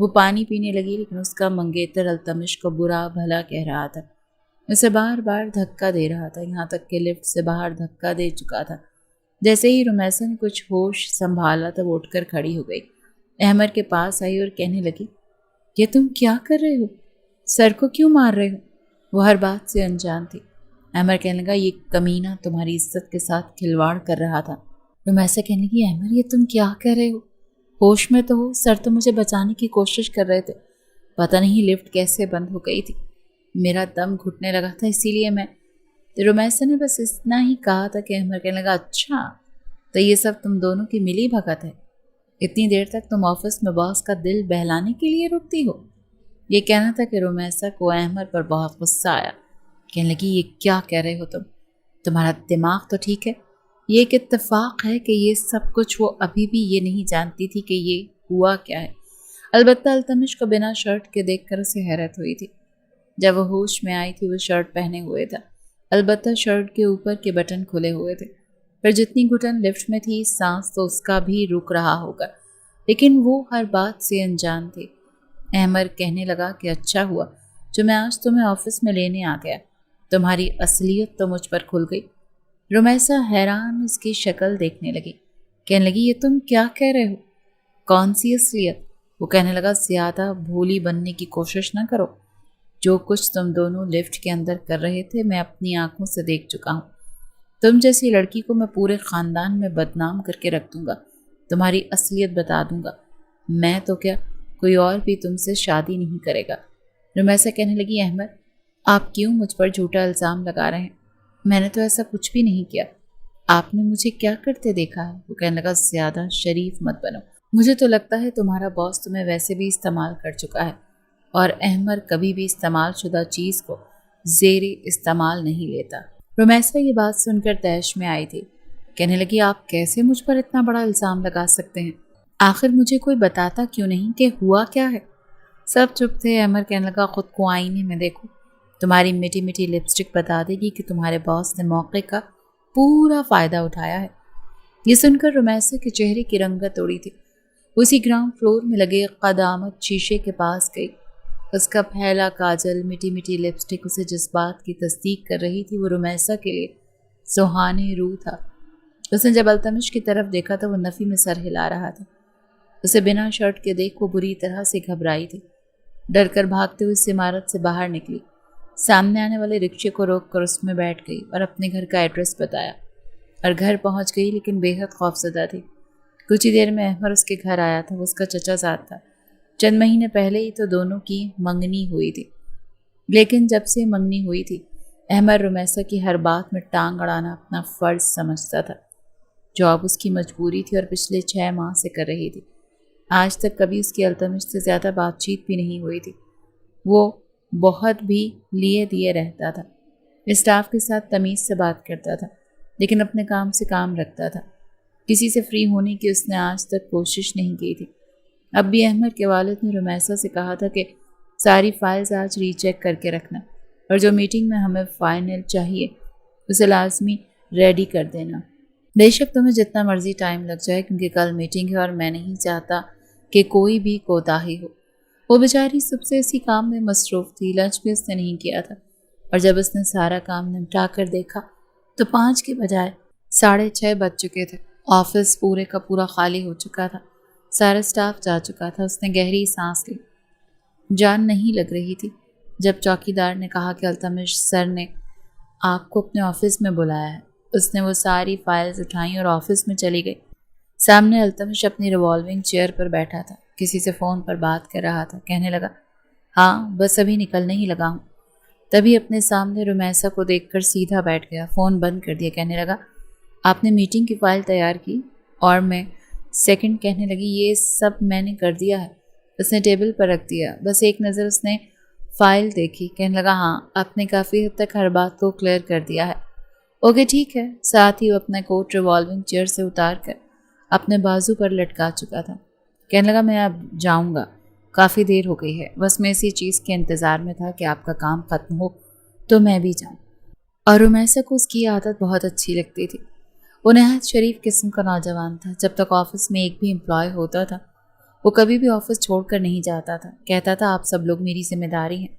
وہ پانی پینے لگی لیکن اس کا منگیتر التمش کو برا بھلا کہہ رہا تھا، اسے بار بار دھکا دے رہا تھا، یہاں تک کہ لفٹ سے باہر دھکا دے چکا تھا۔ جیسے ہی رمیسا نے کچھ ہوش سنبھالا تو وہ اٹھ کر کھڑی ہو گئی، احمد کے پاس آئی اور کہنے لگی، یہ تم کیا کر رہے ہو؟ سر کو کیوں مار رہے ہو؟ وہ ہر بات سے انجان تھی۔ احمد کہنے لگا، یہ کمینہ تمہاری عزت کے ساتھ کھلواڑ کر رہا تھا۔ رمیسا کہنے لگی، احمد یہ تم کیا کہہ رہے ہو؟ ہوش میں تو ہو، سر تو مجھے بچانے کی کوشش کر رہے تھے، پتہ نہیں لفٹ کیسے بند ہو گئی تھی، میرا دم گھٹنے لگا تھا اسی لیے میں۔ رمیسا نے بس اتنا ہی کہا تھا کہ احمد کہنے لگا، اچھا تو یہ سب تم دونوں کی ملی بھگت ہے؟ اتنی دیر تک تم آفس میں باس کا دل بہلانے کے لیے رکتی ہو؟ یہ کہنا تھا کہ رمیسا کو احمد پر بہت غصہ آیا، کہنے لگی، یہ کیا کہہ رہے ہو تمہارا دماغ تو ٹھیک ہے؟ یہ ایک اتفاق ہے کہ یہ سب کچھ وہ ابھی بھی یہ نہیں جانتی تھی کہ یہ ہوا کیا ہے۔ البتہ التمش کو بنا شرٹ کے دیکھ کر اسے حیرت ہوئی تھی۔ جب وہ ہوش میں آئی تھی وہ شرٹ پہنے ہوئے تھا، البتہ شرٹ کے اوپر کے بٹن کھلے ہوئے تھے، پر جتنی گھٹن لفٹ میں تھی سانس تو اس کا بھی رک رہا ہوگا، لیکن وہ ہر بات سے انجان تھی۔ احمد کہنے لگا کہ اچھا ہوا جو میں آج تمہیں آفس میں لینے آ گیا، تمہاری اصلیت تو مجھ پر کھل گئی۔ رمیسا حیران اس کی شکل دیکھنے لگی، کہنے لگی، یہ تم کیا کہہ رہے ہو؟ کون سی اصلیت؟ وہ کہنے لگا، زیادہ بھولی بننے کی کوشش نہ کرو، جو کچھ تم دونوں لفٹ کے اندر کر رہے تھے میں اپنی آنکھوں سے دیکھ چکا ہوں۔ تم جیسی لڑکی کو میں پورے خاندان میں بدنام کر کے رکھ دوں گا، تمہاری اصلیت بتا دوں گا، میں تو کیا کوئی اور بھی تم سے شادی نہیں کرے گا۔ رمیسا کہنے لگی، احمد آپ کیوں مجھ پر جھوٹا الزام لگا رہے ہیں؟ میں نے تو ایسا کچھ بھی نہیں کیا، آپ نے مجھے کیا کرتے دیکھا ہے؟ وہ کہنے لگا، زیادہ شریف مت بنو، مجھے تو لگتا ہے تمہارا باس تمہیں ویسے بھی استعمال کر چکا ہے، اور احمد کبھی بھی استعمال شدہ چیز کو زیر استعمال نہیں لیتا۔ رمیسا یہ بات سن کر طیش میں آئی تھی، کہنے لگی، آپ کیسے مجھ پر اتنا بڑا الزام لگا سکتے ہیں؟ آخر مجھے کوئی بتاتا کیوں نہیں کہ ہوا کیا ہے؟ سب چپ تھے۔ احمد کہنے لگا، خود کو آئینے میں دیکھو، تمہاری میٹھی میٹھی لپسٹک بتا دے گی کہ تمہارے باس نے موقع کا پورا فائدہ اٹھایا ہے۔ یہ سن کر رمیسا کے چہرے کی رنگت اڑی تھی، اسی گراؤنڈ فلور میں لگے قدامت شیشے کے پاس گئی۔ اس کا پھیلا کاجل، میٹھی میٹھی لپسٹک اسے جس بات کی تصدیق کر رہی تھی وہ رمیسا کے لیے سہانے روح تھا۔ اس نے جب التمش کی طرف دیکھا تو وہ نفی میں سر ہلا رہا تھا، اسے بنا شرٹ کے دیکھ وہ بری طرح سے گھبرائی تھی۔ ڈر کر بھاگتے ہوئے اس عمارت سے باہر نکلی، سامنے آنے والے رکشے کو روک کر اس میں بیٹھ گئی اور اپنے گھر کا ایڈریس بتایا، اور گھر پہنچ گئی لیکن بے حد خوفزدہ تھی۔ کچھ ہی دیر میں احمد اس کے گھر آیا تھا، وہ اس کا چچا زاد تھا۔ چند مہینے پہلے ہی تو دونوں کی منگنی ہوئی تھی، لیکن جب سے منگنی ہوئی تھی احمد رمیسا کی ہر بات میں ٹانگ اڑانا اپنا فرض سمجھتا تھا، جو اب اس کی مجبوری تھی اور پچھلے 6 ماہ سے کر رہی تھی۔ آج تک کبھی اس کی التمش سے زیادہ بات چیت بھی نہیں ہوئی تھی، وہ بہت بھی لیے دیے رہتا تھا، اسٹاف کے ساتھ تمیز سے بات کرتا تھا، لیکن اپنے کام سے کام رکھتا تھا۔ کسی سے فری ہونے کی اس نے آج تک کوشش نہیں کی تھی۔ اب بھی احمد کے والد نے رمیسا سے کہا تھا کہ ساری فائلز آج ری چیک کر کے رکھنا، اور جو میٹنگ میں ہمیں فائنل چاہیے اسے لازمی ریڈی کر دینا۔ بے شک تمہیں جتنا مرضی ٹائم لگ جائے، کیونکہ کل میٹنگ ہے اور میں نہیں چاہتا کہ کوئی بھی کوتاہی ہو۔ وہ بیچاری صبح سے اسی کام میں مصروف تھی، لنچ بھی اس نے نہیں کیا تھا، اور جب اس نے سارا کام نمٹا کر دیکھا تو 5 کے بجائے 6:30 بج چکے تھے۔ آفس پورے کا پورا خالی ہو چکا تھا، سارا سٹاف جا چکا تھا۔ اس نے گہری سانس لی، جان نہیں لگ رہی تھی۔ جب چوکیدار نے کہا کہ التمش سر نے آپ کو اپنے آفس میں بلایا ہے، اس نے وہ ساری فائلز اٹھائیں اور آفس میں چلی گئی۔ سامنے التمش اپنی ریوالونگ چیئر پر بیٹھا تھا، کسی سے فون پر بات کر رہا تھا۔ کہنے لگا، ہاں بس ابھی نکلنے ہی لگا ہوں۔ تبھی اپنے سامنے رمیسا کو دیکھ کر سیدھا بیٹھ گیا، فون بند کر دیا۔ کہنے لگا، آپ نے میٹنگ کی فائل تیار کی؟ اور میں سیکنڈ کہنے لگی، یہ سب میں نے کر دیا ہے۔ اس نے ٹیبل پر رکھ دیا، بس ایک نظر اس نے فائل دیکھی۔ کہنے لگا، ہاں آپ نے کافی حد تک ہر بات کو کلیئر کر دیا ہے۔ اوکے ٹھیک ہے۔ ساتھ ہی وہ اپنا کوٹ ریوالونگ چیئر سے اتار کر اپنے بازو پر لٹکا چکا تھا۔ کہنے لگا، میں اب جاؤں گا، کافی دیر ہو گئی ہے، بس میں اسی چیز کے انتظار میں تھا کہ آپ کا کام ختم ہو تو میں بھی جاؤں۔ اور رمیسا کو اس کی عادت بہت اچھی لگتی تھی۔ وہ نہایت شریف قسم کا نوجوان تھا۔ جب تک آفس میں ایک بھی امپلائی ہوتا تھا وہ کبھی بھی آفس چھوڑ کر نہیں جاتا تھا، کہتا تھا آپ سب لوگ میری ذمہ داری ہیں۔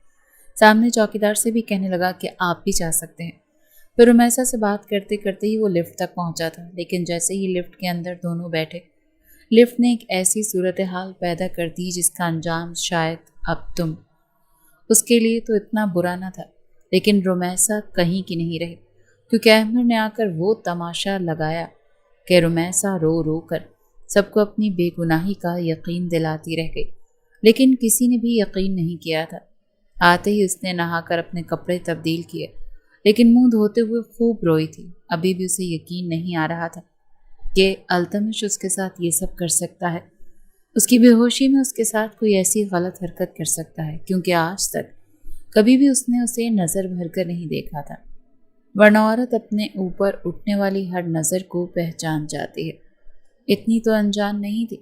سامنے چوکیدار سے بھی کہنے لگا کہ آپ بھی جا سکتے ہیں۔ پھر رمیسا سے بات کرتے کرتے ہی وہ لفٹ تک پہنچا تھا، لیکن جیسے ہی لفٹ کے اندر دونوں بیٹھے، لفٹ نے ایک ایسی صورتحال پیدا کر دی جس کا انجام شاید اب تم اس کے لیے تو اتنا برا نہ تھا، لیکن رمیسا کہیں کی نہیں رہی، کیونکہ احمد نے آ کر وہ تماشا لگایا کہ رمیسا رو رو کر سب کو اپنی بے گناہی کا یقین دلاتی رہ گئی، لیکن کسی نے بھی یقین نہیں کیا تھا۔ آتے ہی اس نے نہا کر اپنے کپڑے تبدیل کیے، لیکن منہ دھوتے ہوئے خوب روئی تھی۔ ابھی بھی اسے یقین نہیں آ رہا تھا کہ التمش اس کے ساتھ یہ سب کر سکتا ہے، اس کی بے ہوشی میں اس کے ساتھ کوئی ایسی غلط حرکت کر سکتا ہے، کیونکہ آج تک کبھی بھی اس نے اسے نظر بھر کر نہیں دیکھا تھا، ورنہ عورت اپنے اوپر اٹھنے والی ہر نظر کو پہچان جاتی ہے۔ اتنی تو انجان نہیں تھی،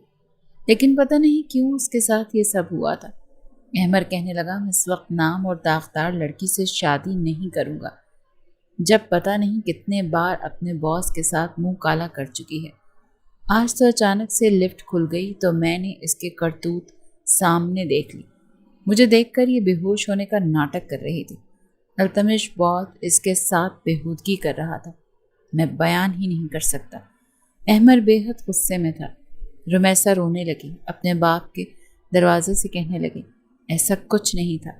لیکن پتہ نہیں کیوں اس کے ساتھ یہ سب ہوا تھا۔ احمر کہنے لگا میں اس وقت نام اور داغدار لڑکی سے شادی نہیں کروں گا، جب پتہ نہیں کتنے بار اپنے باس کے ساتھ منہ کالا کر چکی ہے۔ آج تو اچانک سے لفٹ کھل گئی تو میں نے اس کے کرتوت سامنے دیکھ لی۔ مجھے دیکھ کر یہ بے ہوش ہونے کا ناٹک کر رہی تھی۔ التمش بہت اس کے ساتھ بےہودگی کر رہا تھا، میں بیان ہی نہیں کر سکتا۔ احمر بے حد غصے میں تھا۔ رمیسا رونے لگی، اپنے باپ کے دروازے سے کہنے لگی ایسا کچھ نہیں تھا،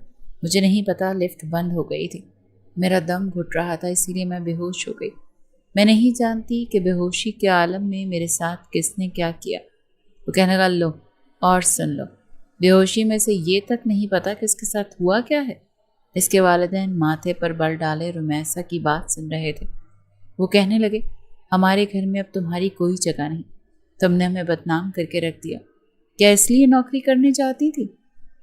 مجھے نہیں پتا، لفٹ بند ہو گئی تھی، میرا دم گھٹ رہا تھا، اسی لیے میں بے ہوش ہو گئی۔ میں نہیں جانتی کہ بے ہوشی کے عالم میں میرے ساتھ کس نے کیا کیا۔ وہ کہنے لگا لو اور سن لو، بے ہوشی میں سے یہ تک نہیں پتا کہ اس کے ساتھ ہوا کیا ہے۔ اس کے والدین ماتھے پر بل ڈالے رمیسا کی بات سن رہے تھے۔ وہ کہنے لگے ہمارے گھر میں اب تمہاری کوئی جگہ نہیں، تم نے ہمیں بدنام کر کے رکھ دیا، کیا اس لیے نوکری کرنے جاتی تھی؟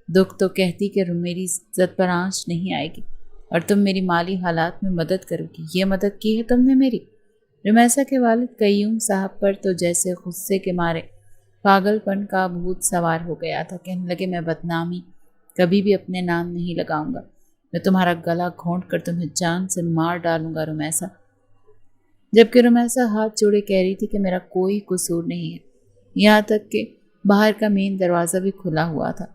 دکھ تو کہتی کہ میری عزت پر آنچ نہیں آئے گی اور تم میری مالی حالات میں مدد کرو گی، یہ مدد کی ہے تم نے میری۔ رمیسا کے والد قیوم صاحب پر تو جیسے غصے کے مارے پاگل پن کا بھوت سوار ہو گیا تھا۔ کہنے لگے میں بدنامی کبھی بھی اپنے نام نہیں لگاؤں گا، میں تمہارا گلا گھونٹ کر تمہیں جان سے مار ڈالوں گا رمیسا۔ جبکہ رمیسا ہاتھ جوڑے کہہ رہی تھی کہ میرا کوئی قصور نہیں ہے، یہاں تک کہ باہر کا مین دروازہ بھی کھلا ہوا تھا۔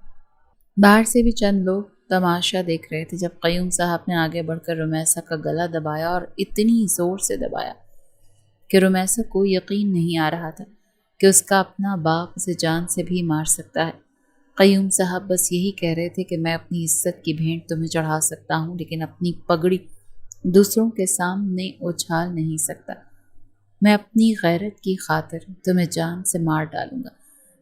باہر سے بھی چند لوگ تماشا دیکھ رہے تھے جب قیوم صاحب نے آگے بڑھ کر رمیسا کا گلا دبایا اور اتنی زور سے دبایا کہ رمیسا کو یقین نہیں آ رہا تھا کہ اس کا اپنا باپ اسے جان سے بھی مار سکتا ہے۔ قیوم صاحب بس یہی کہہ رہے تھے کہ میں اپنی عزت کی بھینٹ تمہیں چڑھا سکتا ہوں، لیکن اپنی پگڑی دوسروں کے سامنے اچھال نہیں سکتا۔ میں اپنی غیرت کی خاطر تمہیں جان سے مار ڈالوں گا،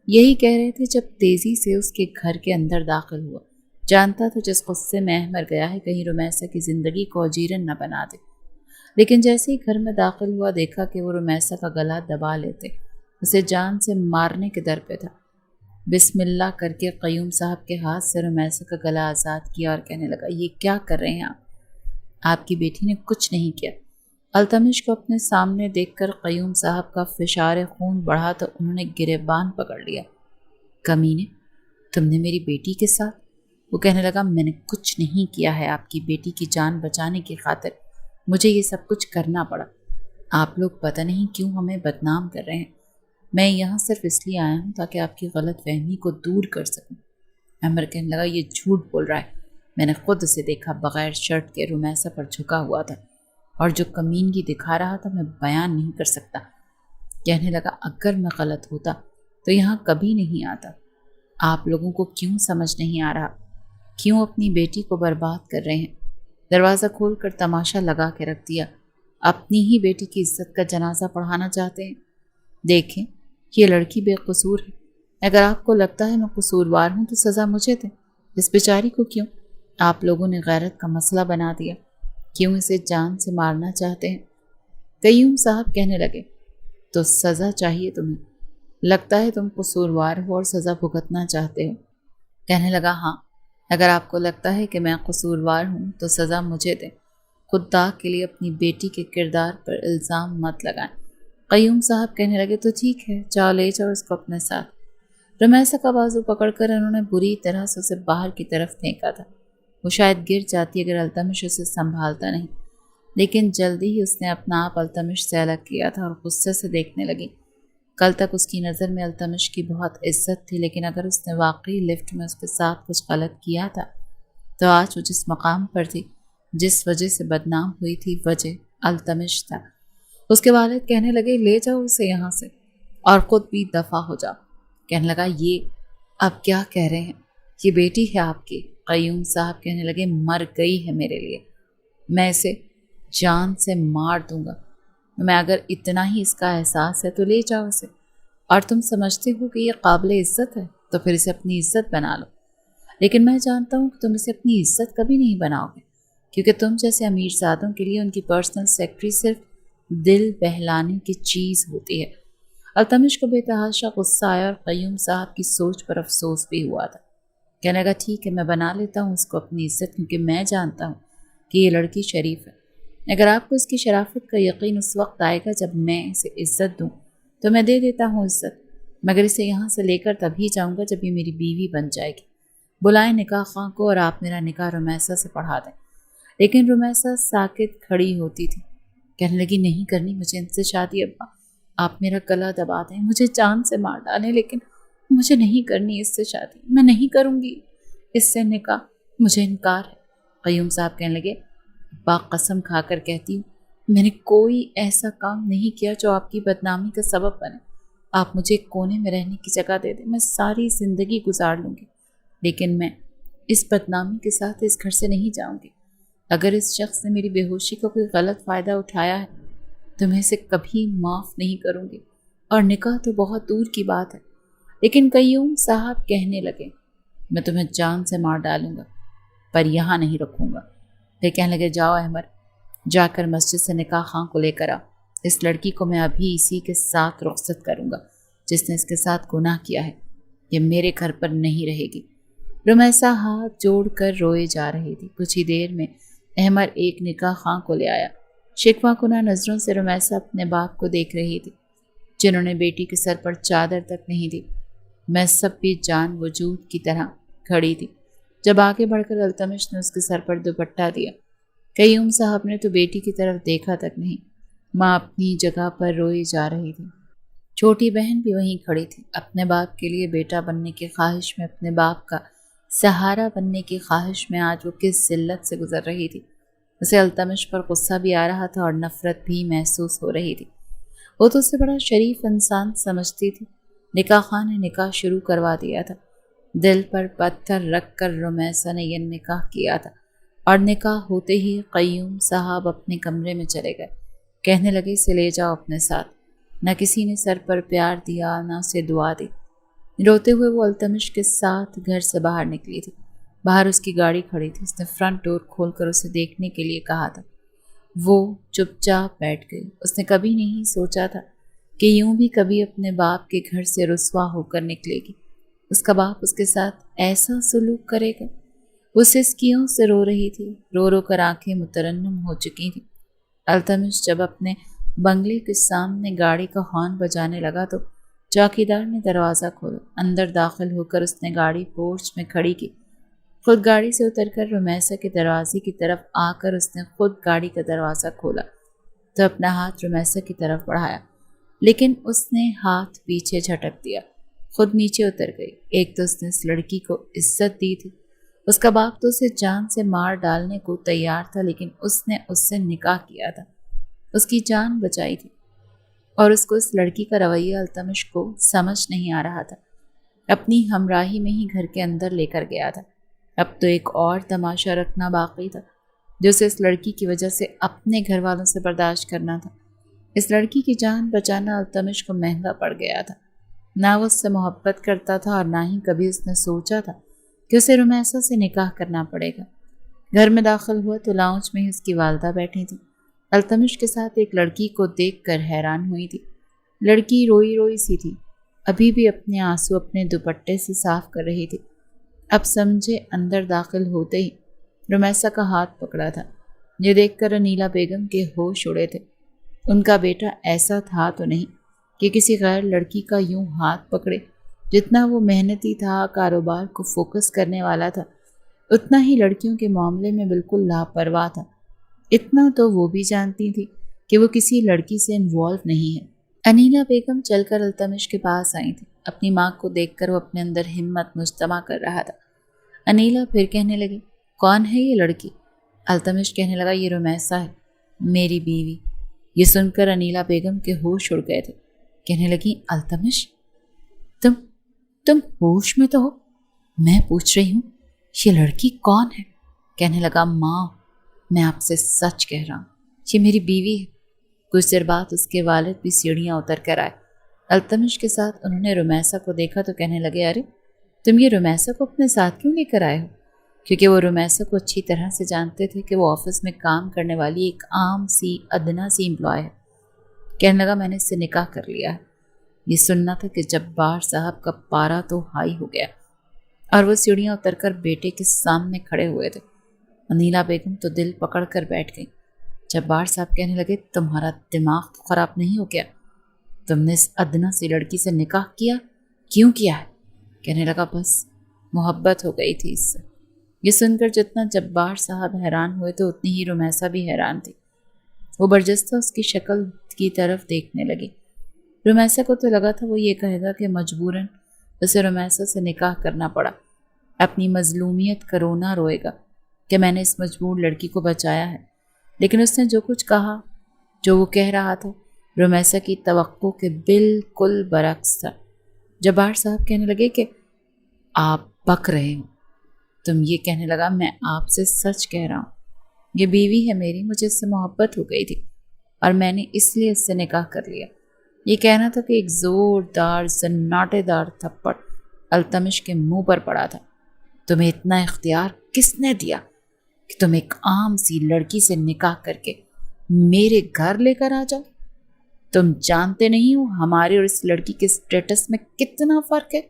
یہی کہہ رہے تھے جب تیزی سے اس کے گھر کے اندر داخل ہوا۔ جانتا تھا جس غصے میں احمر گیا ہے کہیں رمیسا کی زندگی کو اجیرن نہ بنا دے، لیکن جیسے ہی گھر میں داخل ہوا دیکھا کہ وہ رمیسا کا گلا دبا لیتے، اسے جان سے مارنے کے در پہ تھا۔ بسم اللہ کر کے قیوم صاحب کے ہاتھ سے رمیسا کا گلا آزاد کیا اور کہنے لگا یہ کیا کر رہے ہیں آپ کی بیٹی نے کچھ نہیں کیا۔ التمش کو اپنے سامنے دیکھ کر قیوم صاحب کا فشار خون بڑھا تو انہوں نے گریبان پکڑ لیا۔ کمینے، تم نے میری بیٹی کے ساتھ؟ وہ کہنے لگا میں نے کچھ نہیں کیا ہے، آپ کی بیٹی کی جان بچانے کی خاطر مجھے یہ سب کچھ کرنا پڑا۔ آپ لوگ پتہ نہیں کیوں ہمیں بدنام کر رہے ہیں، میں یہاں صرف اس لیے آیا ہوں تاکہ آپ کی غلط فہمی کو دور کر سکوں۔ احمر کہنے لگا یہ جھوٹ بول رہا ہے، میں نے خود اسے دیکھا بغیر شرٹ کے رمیسا پر جھکا ہوا تھا، اور جو کمینگی دکھا رہا تھا میں بیان نہیں کر سکتا۔ کہنے لگا اگر میں غلط ہوتا تو یہاں کبھی نہیں آتا۔ آپ لوگوں کو کیوں سمجھ نہیں آ رہا، کیوں اپنی بیٹی کو برباد کر رہے ہیں؟ دروازہ کھول کر تماشا لگا کے رکھ دیا، اپنی ہی بیٹی کی عزت کا جنازہ پڑھانا چاہتے ہیں۔ دیکھیں یہ لڑکی بے قصور ہے، اگر آپ کو لگتا ہے میں قصوروار ہوں تو سزا مجھے دیں، اس بیچاری کو کیوں آپ لوگوں نے غیرت کا مسئلہ بنا دیا، کیوں اسے جان سے مارنا چاہتے ہیں؟ قیوم صاحب کہنے لگے تو سزا چاہیے تمہیں، لگتا ہے تم قصوروار ہو اور سزا بھگتنا چاہتے ہو۔ کہنے لگا ہاں، اگر آپ کو لگتا ہے کہ میں قصوروار ہوں تو سزا مجھے دیں، خود داغ کے لیے اپنی بیٹی کے کردار پر الزام مت لگائیں۔ قیوم صاحب کہنے لگے تو ٹھیک ہے، جاؤ لے جاؤ اس کو اپنے ساتھ۔ رمیسا کا بازو پکڑ کر انہوں نے بری طرح سے اسے باہر کی طرف پھینکا تھا، وہ شاید گر جاتی اگر التمش اسے سنبھالتا نہیں، لیکن جلدی ہی اس نے اپنا آپ التمش سے الگ کیا تھا اور غصے سے دیکھنے لگی۔ کل تک اس کی نظر میں التمش کی بہت عزت تھی، لیکن اگر اس نے واقعی لفٹ میں اس کے ساتھ کچھ غلط کیا تھا تو آج وہ جس مقام پر تھی، جس وجہ سے بدنام ہوئی تھی، وجہ التمش تھا۔ اس کے والد کہنے لگے لے جاؤ اسے یہاں سے اور خود بھی دفع ہو جاؤ۔ کہنے لگا یہ اب کیا کہہ رہے ہیں، یہ بیٹی ہے آپ کی۔ قیوم صاحب کہنے لگے مر گئی ہے میرے لیے، میں اسے جان سے مار دوں گا۔ میں اگر اتنا ہی اس کا احساس ہے تو لے جاؤ اسے، اور تم سمجھتے ہو کہ یہ قابل عزت ہے تو پھر اسے اپنی عزت بنا لو، لیکن میں جانتا ہوں کہ تم اسے اپنی عزت کبھی نہیں بناؤ گے، کیونکہ تم جیسے امیر زادوں کے لیے ان کی پرسنل سیکرٹری صرف دل بہلانے کی چیز ہوتی ہے۔ التمش کو بے تحاشا غصہ آیا اور قیوم صاحب کی سوچ پر افسوس بھی ہوا تھا۔ کہنے لگا ٹھیک ہے، میں بنا لیتا ہوں اس کو اپنی عزت، کیونکہ میں جانتا ہوں کہ یہ لڑکی شریف ہے۔ اگر آپ کو اس کی شرافت کا یقین اس وقت آئے گا جب میں اسے عزت دوں تو میں دے دیتا ہوں عزت، مگر اسے یہاں سے لے کر تبھی جاؤں گا جب یہ میری بیوی بن جائے گی۔ بلائیں نکاح خواہ کو اور آپ میرا نکاح رمیسا سے پڑھا دیں۔ لیکن رمیسا ساکت کھڑی ہوتی تھی، کہنے لگی نہیں کرنی مجھے ان سے شادی ابا، آپ میرا گلا دبا دیں، مجھے جان سے مار ڈالیں، لیکن مجھے نہیں کرنی اس سے شادی، میں نہیں کروں گی اس سے نکاح، مجھے انکار ہے۔ قیوم صاحب کہنے لگے ابا قسم کھا کر کہتی ہوں میں نے کوئی ایسا کام نہیں کیا جو آپ کی بدنامی کا سبب بنے۔ آپ مجھے ایک کونے میں رہنے کی جگہ دے دیں، میں ساری زندگی گزار لوں گی، لیکن میں اس بدنامی کے ساتھ اس گھر سے نہیں جاؤں گی۔ اگر اس شخص نے میری بے ہوشی کا کوئی غلط فائدہ اٹھایا ہے تو میں اسے کبھی معاف نہیں کروں گی، اور نکاح تو بہت دور کی بات ہے۔ لیکن قیوم صاحب کہنے لگے میں تمہیں جان سے مار ڈالوں گا پر یہاں نہیں رکھوں گا۔ پھر کہنے لگے جاؤ احمد، جا کر مسجد سے نکاح خواہ کو لے کر آ، اس لڑکی کو میں ابھی اسی کے ساتھ رخصت کروں گا جس نے اس کے ساتھ گناہ کیا ہے، یہ میرے گھر پر نہیں رہے گی۔ رمیسا ہاتھ جوڑ کر روئے جا رہی تھی۔ کچھ ہی دیر میں احمد ایک نکاح خواہ کو لے آیا۔ شکوہ کنہ نظروں سے رمیسا اپنے باپ کو دیکھ رہی تھی، جنہوں نے بیٹی کے سر پر چادر تک نہیں دی۔ میں سب بھی جان وجود کی طرح کھڑی تھی جب آگے بڑھ کر التمش نے اس کے سر پر دوپٹہ دیا۔ قیوم صاحب نے تو بیٹی کی طرف دیکھا تک نہیں، ماں اپنی جگہ پر روئی جا رہی تھی، چھوٹی بہن بھی وہیں کھڑی تھی، اپنے باپ کے لیے بیٹا بننے کی خواہش میں، اپنے باپ کا سہارا بننے کی خواہش میں آج وہ کس ذلت سے گزر رہی تھی۔ اسے التمش پر غصہ بھی آ رہا تھا اور نفرت بھی محسوس ہو رہی تھی۔ وہ تو اسے بڑا شریف انسان سمجھتی تھی۔ نکاح خواہ نے نکاح شروع کروا دیا تھا، دل پر پتھر رکھ کر رمیسا نے یہ نکاح کیا تھا، اور نکاح ہوتے ہی قیوم صاحب اپنے کمرے میں چلے گئے۔ کہنے لگے اسے لے جاؤ اپنے ساتھ۔ نہ کسی نے سر پر پیار دیا، نہ اسے دعا دی۔ روتے ہوئے وہ التمش کے ساتھ گھر سے باہر نکلی تھی۔ باہر اس کی گاڑی کھڑی تھی، اس نے فرنٹ ڈور کھول کر اسے دیکھنے کے لیے کہا تھا۔ وہ چپ چاپ بیٹھ گئی۔ اس نے کبھی نہیں سوچا تھا کہ یوں بھی کبھی اپنے باپ کے گھر سے رسوا ہو کر نکلے گی۔ اس کا باپ اس کے ساتھ ایسا سلوک کرے گا؟ وہ سسکیوں سے رو رہی تھی، رو رو کر آنکھیں مترنم ہو چکی تھیں۔ التمش جب اپنے بنگلے کے سامنے گاڑی کا ہارن بجانے لگا تو چوکیدار نے دروازہ کھولا۔ اندر داخل ہو کر اس نے گاڑی پورچ میں کھڑی کی۔ خود گاڑی سے اتر کر رمیسا کے دروازے کی طرف آ کر اس نے خود گاڑی کا دروازہ کھولا تو اپنا ہاتھ رمیسا کی طرف بڑھایا، لیکن اس نے ہاتھ پیچھے جھٹک دیا، خود نیچے اتر گئی۔ ایک تو اس نے اس لڑکی کو عزت دی تھی، اس کا باپ تو اسے جان سے مار ڈالنے کو تیار تھا، لیکن اس نے اس سے نکاح کیا تھا، اس کی جان بچائی تھی، اور اس کو اس لڑکی کا رویہ التمش کو سمجھ نہیں آ رہا تھا۔ اپنی ہمراہی میں ہی گھر کے اندر لے کر گیا تھا۔ اب تو ایک اور تماشا رکھنا باقی تھا جو اسے اس لڑکی کی وجہ سے اپنے گھر والوں سے برداشت کرنا تھا۔ اس لڑکی کی جان بچانا التمش کو مہنگا پڑ گیا تھا۔ نہ وہ اس سے محبت کرتا تھا اور نہ ہی کبھی اس نے سوچا تھا کہ اسے رمیسا سے نکاح کرنا پڑے گا۔ گھر میں داخل ہوا تو لاؤنج میں ہی اس کی والدہ بیٹھی تھی۔ التمش کے ساتھ ایک لڑکی کو دیکھ کر حیران ہوئی تھی۔ لڑکی روئی روئی سی تھی، ابھی بھی اپنے آنسو اپنے دوپٹے سے صاف کر رہی تھی۔ اب سمجھے اندر داخل ہوتے ہی رمیسا کا ہاتھ پکڑا تھا۔ یہ دیکھ کر انیلا بیگم کے ہوش اڑے تھے۔ ان کا بیٹا ایسا تھا تو نہیں کہ کسی غیر لڑکی کا یوں ہاتھ پکڑے۔ جتنا وہ محنتی تھا، کاروبار کو فوکس کرنے والا تھا، اتنا ہی لڑکیوں کے معاملے میں بالکل لاپرواہ تھا۔ اتنا تو وہ بھی جانتی تھی کہ وہ کسی لڑکی سے انوالو نہیں ہے، انیلا بیگم چل کر التمش کے پاس آئی تھی۔ اپنی ماں کو دیکھ کر وہ اپنے اندر ہمت مجتمع کر رہا تھا۔ انیلا پھر کہنے لگی، کون ہے یہ لڑکی؟ التمش کہنے لگا، یہ رمیسا ہے، میری بیوی۔ یہ سن کر انیلا بیگم کے ہوش اڑ گئے تھے۔ کہنے لگی، التمش تم ہوش میں تو ہو؟ میں پوچھ رہی ہوں یہ لڑکی کون ہے؟ کہنے لگا، ماں میں آپ سے سچ کہہ رہا ہوں، یہ میری بیوی ہے۔ کچھ دیر بعد اس کے والد بھی سیڑھیاں اتر کر آئے۔ التمش کے ساتھ انہوں نے رمیسا کو دیکھا تو کہنے لگے، ارے تم یہ رمیسا کو اپنے ساتھ کیوں لے کر آئے ہو؟ کیونکہ وہ رمیسا کو اچھی طرح سے جانتے تھے کہ وہ آفس میں کام کرنے والی ایک عام سی ادنا سی امپلائی ہے۔ کہنے لگا، میں نے اس سے نکاح کر لیا ہے۔ یہ سننا تھا کہ جبار صاحب کا پارا تو ہائی ہو گیا اور وہ سیڑھیاں اتر کر بیٹے کے سامنے کھڑے ہوئے تھے۔ انیلا بیگم تو دل پکڑ کر بیٹھ گئی۔ جبار صاحب کہنے لگے، تمہارا دماغ تو خراب نہیں ہو گیا؟ تم نے اس ادنا سی لڑکی سے نکاح کیا؟ کیوں کیا ہے؟ کہنے لگا، بس محبت ہو گئی تھی اس سے۔ یہ سن کر جتنا جبار صاحب حیران ہوئے تو اتنی ہی رمیسا بھی حیران تھی۔ وہ برجستہ اس کی شکل کی طرف دیکھنے لگی۔ رمیسا کو تو لگا تھا وہ یہ کہے گا کہ مجبوراً اسے رمیسا سے نکاح کرنا پڑا، اپنی مظلومیت کا رونا روئے گا کہ میں نے اس مجبور لڑکی کو بچایا ہے۔ لیکن اس نے جو کچھ کہا، جو وہ کہہ رہا تھا، رمیسا کی توقع کے بالکل برعکس تھا۔ جبار صاحب کہنے لگے کہ آپ بک رہے ہو۔ تم یہ کہنے لگا، میں آپ سے سچ کہہ رہا ہوں، یہ بیوی ہے میری، مجھے اس سے محبت ہو گئی تھی اور میں نے اس لیے اس سے نکاح کر لیا۔ یہ کہنا تھا کہ ایک زوردار سناٹے دار تھپڑ التمش کے منہ پر پڑا تھا۔ تمہیں اتنا اختیار کس نے دیا کہ تم ایک عام سی لڑکی سے نکاح کر کے میرے گھر لے کر آ جاؤ؟ تم جانتے نہیں ہو ہمارے اور اس لڑکی کے سٹیٹس میں کتنا فرق ہے۔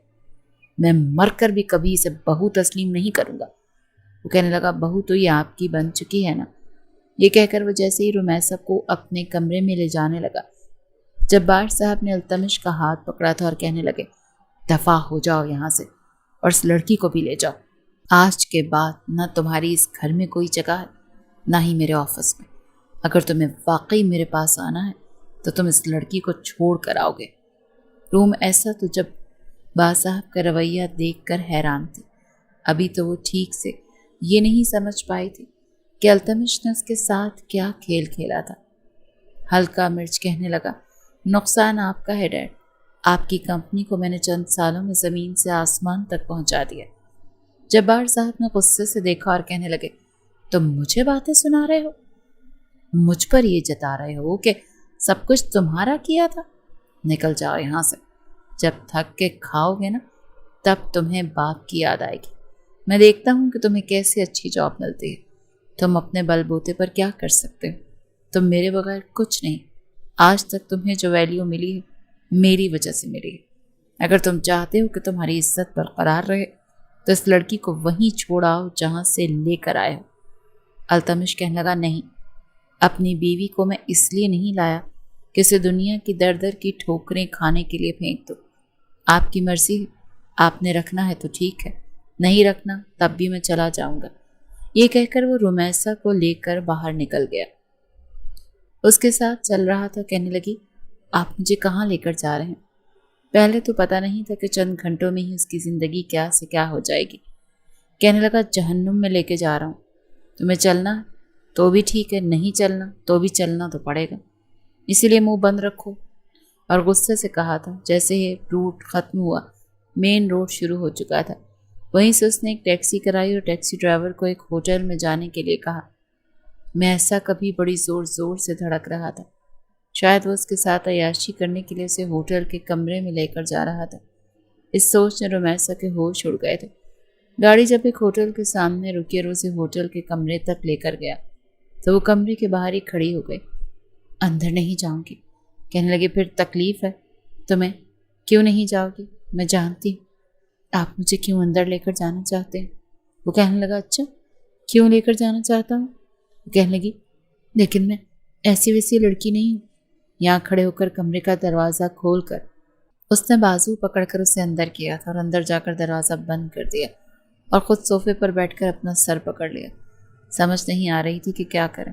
میں مر کر بھی کبھی اسے بہو تسلیم نہیں کروں گا۔ وہ کہنے لگا، بہو تو یہ آپ کی بن چکی ہے نا۔ یہ کہہ کر وہ جیسے ہی رمیسا کو اپنے کمرے میں لے جانے لگا، جبار صاحب نے التمش کا ہاتھ پکڑا تھا اور کہنے لگے، دفع ہو جاؤ یہاں سے اور اس لڑکی کو بھی لے جاؤ۔ آج کے بعد نہ تمہاری اس گھر میں کوئی جگہ ہے، نہ ہی میرے آفس میں۔ اگر تمہیں واقعی میرے پاس آنا ہے تو تم اس لڑکی کو چھوڑ کر آؤ گے۔ روم ایسا تو جب با صاحب کا رویہ دیکھ کر حیران تھی۔ ابھی تو وہ ٹھیک سے یہ نہیں سمجھ پائی تھی کہ التمش نے اس کے ساتھ کیا کھیل کھیلا تھا۔ ہلکا مرچ کہنے لگا، نقصان آپ کا ہے ڈیڈ، آپ کی کمپنی کو میں نے چند سالوں میں زمین سے آسمان تک پہنچا دیا۔ جبار صاحب نے غصے سے دیکھا اور کہنے لگے، تم مجھے باتیں سنا رہے ہو؟ مجھ پر یہ جتا رہے ہو کہ سب کچھ تمہارا کیا تھا؟ نکل جاؤ یہاں سے۔ جب تھک کے کھاؤ گے نا تب تمہیں باپ کی یاد آئے گی۔ میں دیکھتا ہوں کہ تمہیں کیسے اچھی جاب ملتی ہے۔ تم اپنے بل بوتے پر کیا کر سکتے ہو؟ تم میرے بغیر کچھ نہیں۔ آج تک تمہیں جو ویلیو ملی ہے میری وجہ سے ملی ہے۔ اگر تم چاہتے ہو کہ تمہاری عزت برقرار رہے تو اس لڑکی کو وہیں چھوڑ آؤ جہاں سے لے کر آئے ہو۔ التمش کہنے لگا، نہیں، اپنی بیوی کو میں اس لیے نہیں لایا کہ اسے دنیا کی در در کی ٹھوکریں کھانے کے لیے پھینک دو۔ آپ کی مرضی ہے، آپ نے رکھنا ہے تو ٹھیک ہے، نہیں رکھنا تب بھی میں چلا جاؤں گا۔ یہ کہہ کر وہ رمیسا کو لے کر باہر نکل گیا۔ اس کے ساتھ چل رہا تھا۔ کہنے لگی، آپ مجھے کہاں لے کر جا رہے ہیں؟ پہلے تو پتہ نہیں تھا کہ چند گھنٹوں میں ہی اس کی زندگی کیا سے کیا ہو جائے گی۔ کہنے لگا، جہنم میں لے کے جا رہا ہوں۔ تمہیں چلنا ہے تو بھی ٹھیک ہے، نہیں چلنا تو بھی چلنا تو پڑے گا، اسی لیے منہ بند رکھو۔ اور غصے سے کہا تھا۔ جیسے ہی روٹ ختم ہوا، مین روڈ شروع ہو چکا تھا۔ وہیں سے اس نے ایک ٹیکسی کرائی اور ٹیکسی ڈرائیور کو ایک ہوٹل میں جانے کے لیے کہا۔ میں ایسا کبھی بڑی زور زور سے دھڑک رہا تھا۔ شاید وہ اس کے ساتھ عیاشی کرنے کے لیے اسے ہوٹل کے کمرے میں لے کر جا رہا تھا۔ اس سوچ نے رمیسا کے ہوش اڑ گئے تھے۔ گاڑی جب ایک ہوٹل کے سامنے رکی اور اسے ہوٹل کے کمرے تک لے کر گیا تو وہ کمرے کے باہر ہی کھڑی ہو گئی۔ اندر نہیں جاؤں گی۔ کہنے لگے، پھر تکلیف ہے تمہیں؟ کیوں نہیں جاؤ گی؟ میں جانتی ہوں آپ مجھے کیوں اندر لے کر جانا چاہتے ہیں۔ وہ کہنے لگا، اچھا کیوں لے کر جانا چاہتا ہوں؟ وہ کہنے لگی، لیکن میں ایسی ویسی لڑکی نہیں ہوں۔ یہاں کھڑے ہو کر کمرے کا دروازہ کھول کر اس نے بازو پکڑ کر اسے اندر کیا تھا اور اندر جا کر دروازہ بند کر دیا اور خود صوفے پر بیٹھ کر اپنا سر پکڑ لیا۔ سمجھ نہیں آ رہی تھی کہ کیا کریں۔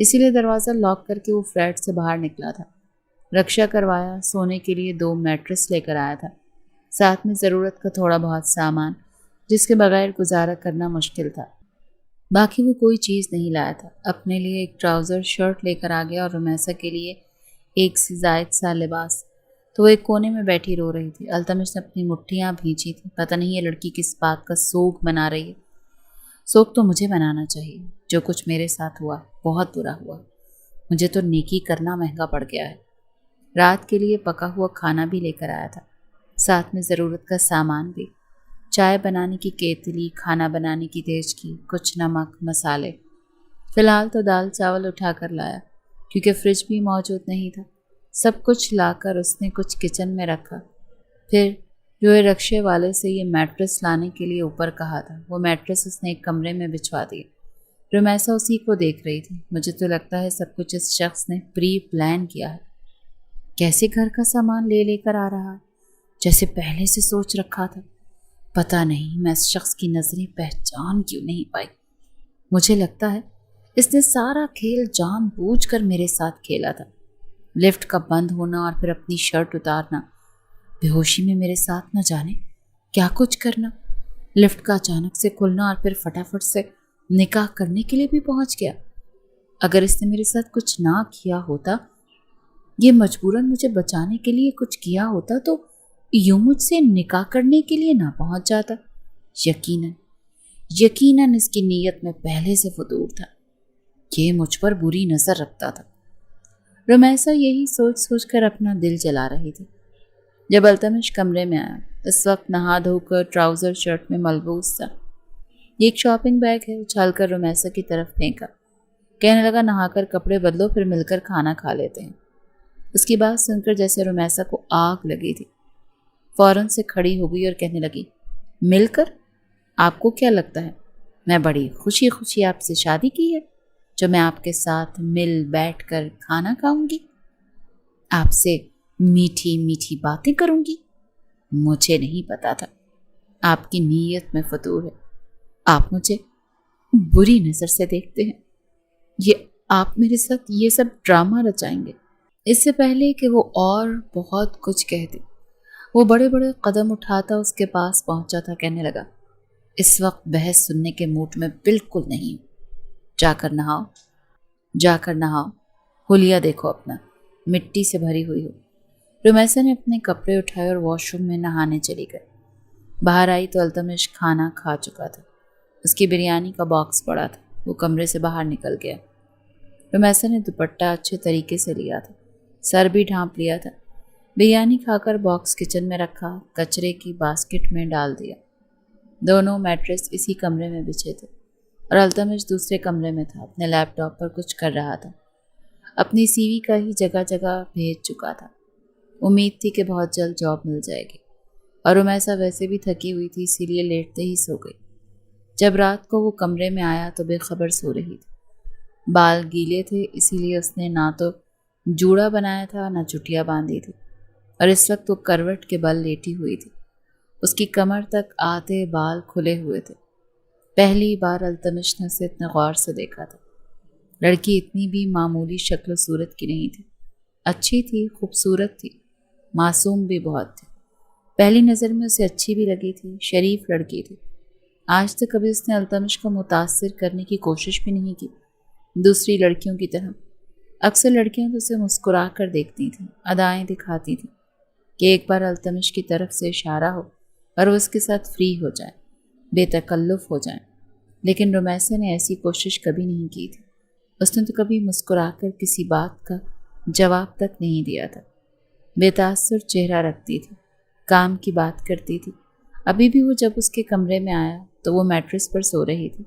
اسی لیے دروازہ لاک کر کے وہ فلیٹ سے باہر نکلا تھا۔ رکشا کروایا، سونے کے لیے 2 میٹرس لے کر آیا تھا، ساتھ میں ضرورت کا تھوڑا بہت سامان جس کے بغیر گزارا کرنا مشکل تھا۔ باقی وہ کوئی چیز نہیں لایا تھا۔ اپنے لیے ایک ٹراؤزر شرٹ لے کر آ گیا اور رمیسا کے لیے ایک سے زائد سا لباس۔ تو وہ ایک کونے میں بیٹھی رو رہی تھی۔ التمش نے اپنی مٹھیاں بھینچی تھیں۔ پتہ نہیں یہ لڑکی کس بات کا سوگ بنا رہی ہے۔ سوگ تو مجھے بنانا چاہیے۔ جو کچھ میرے ساتھ ہوا بہت برا ہوا۔ مجھے تو نیکی کرنا مہنگا پڑ گیا ہے۔ رات کے لیے پکا ہوا کھانا بھی لے کر آیا تھا، ساتھ میں ضرورت کا سامان بھی، چائے بنانے کی کیتلی، کھانا بنانے کی دیچکی، کچھ نمک، مسالے۔ فی الحال تو دال چاول اٹھا کر لایا کیونکہ فریج بھی موجود نہیں تھا۔ سب کچھ لا کر اس نے کچھ کچن میں رکھا۔ پھر جو رکشے والے سے یہ میٹرس لانے کے لیے اوپر کہا تھا، وہ میٹرس اس نے ایک کمرے میں بچھوا دیے۔ رمیسا اسی کو دیکھ رہی تھی۔ مجھے تو لگتا ہے سب کچھ اس شخص نے پری پلان کیا ہے۔ کیسے گھر کا سامان لے کر آ رہا ہے، جیسے پہلے سے سوچ رکھا تھا۔ پتہ نہیں میں اس شخص کی نظریں پہچان کیوں نہیں پائی۔ مجھے لگتا ہے اس نے سارا کھیل جان بوجھ کر میرے ساتھ کھیلا تھا۔ لفٹ کا بند ہونا اور پھر اپنی شرٹ اتارنا، بے ہوشی میں میرے ساتھ نہ جانے کیا کچھ کرنا، لفٹ کا اچانک سے کھلنا اور پھر فٹافٹ سے نکاح کرنے کے لیے بھی پہنچ گیا۔ اگر اس نے میرے ساتھ کچھ نہ کیا ہوتا، یہ مجبوراً مجھے بچانے کے لیے کچھ کیا ہوتا، تو یوں مجھ سے نکاح کرنے کے لیے نہ پہنچ جاتا۔ یقیناً اس کی نیت میں پہلے سے فطور تھا۔ یہ مجھ پر بری نظر رکھتا تھا۔ رمیسا یہی سوچ سوچ کر اپنا دل جلا رہی تھی جب التمش کمرے میں آیا۔ اس وقت نہا دھو کر ٹراؤزر شرٹ میں ملبوس تھا۔ یہ ایک شاپنگ بیگ ہے، اچھال کر رمیسا کی طرف پھینکا۔ کہنے لگا نہا کر کپڑے بدلو، پھر مل کر کھانا کھا لیتے ہیں۔ اس کی بات سن کر جیسے رمیسا کو آگ لگی تھی، فوراً سے کھڑی ہو گئی اور کہنے لگی، مل کر؟ آپ کو کیا لگتا ہے میں بڑی خوشی خوشی آپ سے شادی کی ہے جو میں آپ کے ساتھ مل بیٹھ کر کھانا کھاؤں گی، آپ سے میٹھی میٹھی باتیں کروں گی؟ مجھے نہیں پتا تھا آپ کی نیت میں فطور ہے۔ آپ مجھے بری نظر سے دیکھتے ہیں۔ یہ آپ میرے ساتھ یہ سب ڈرامہ رچائیں گے؟ اس سے پہلے کہ وہ اور بہت کچھ کہتے، وہ بڑے بڑے قدم اٹھاتا اس کے پاس پہنچا تھا۔ کہنے لگا، اس وقت بحث سننے کے موڈ میں بالکل نہیں ہوں۔ جا کر نہاؤ، حلیہ دیکھو اپنا، مٹی سے بھری ہوئی ہو۔ رمیسا نے اپنے کپڑے اٹھائے اور واش روم میں نہانے چلی گئی۔ باہر آئی تو التمش کھانا کھا چکا تھا۔ اس کی بریانی کا باکس پڑا تھا۔ وہ کمرے سے باہر نکل گیا۔ رمیسا نے دوپٹہ اچھے طریقے سے لیا تھا، سر بھی ڈھانپ لیا تھا۔ بریانی کھا کر باکس کچن میں رکھا، کچرے کی باسکٹ میں ڈال دیا۔ دونوں میٹرس اسی کمرے میں بچھے تھے اور التمش دوسرے کمرے میں تھا، اپنے لیپ ٹاپ پر کچھ کر رہا تھا۔ اپنی سی وی کا ہی جگہ جگہ بھیج چکا تھا۔ امید تھی کہ بہت جلد جاب مل جائے گی، اور رمیسا ویسے بھی تھکی ہوئی تھی، اسی لیے لیٹتے ہی سو گئی۔ جب رات کو وہ کمرے میں آیا تو بے خبر سو رہی تھی۔ بال گیلے تھے، اسی لیے اس نے نہ تو جوڑا بنایا تھا نہ چٹیا باندھی تھی، اور اس وقت وہ کروٹ کے بل لیٹی ہوئی تھی۔ اس کی کمر تک آدھے بال کھلے ہوئے تھے۔ پہلی بار التمش نے اسے اتنے غور سے دیکھا تھا۔ لڑکی اتنی بھی معمولی شکل و صورت کی نہیں تھی، اچھی تھی، خوبصورت تھی، معصوم بھی بہت تھی۔ پہلی نظر میں اسے اچھی بھی لگی تھی، شریف لڑکی تھی۔ آج تک کبھی اس نے التمش کو متاثر کرنے کی کوشش بھی نہیں کی، دوسری لڑکیوں کی طرح۔ اکثر لڑکیاں تو اسے مسکرا کر دیکھتی تھیں، ادائیں دکھاتی تھیں کہ ایک بار التمش کی طرف سے اشارہ ہو اور وہ اس کے ساتھ فری ہو جائے، بے تکلف ہو جائیں، لیکن رمیسا نے ایسی کوشش کبھی نہیں کی تھی۔ اس نے تو کبھی مسکرا کر کسی بات کا جواب تک نہیں دیا تھا۔ بے تاثر چہرہ رکھتی تھی، کام کی بات کرتی تھی۔ ابھی بھی وہ جب اس کے کمرے میں آیا تو وہ میٹرس پر سو رہی تھی،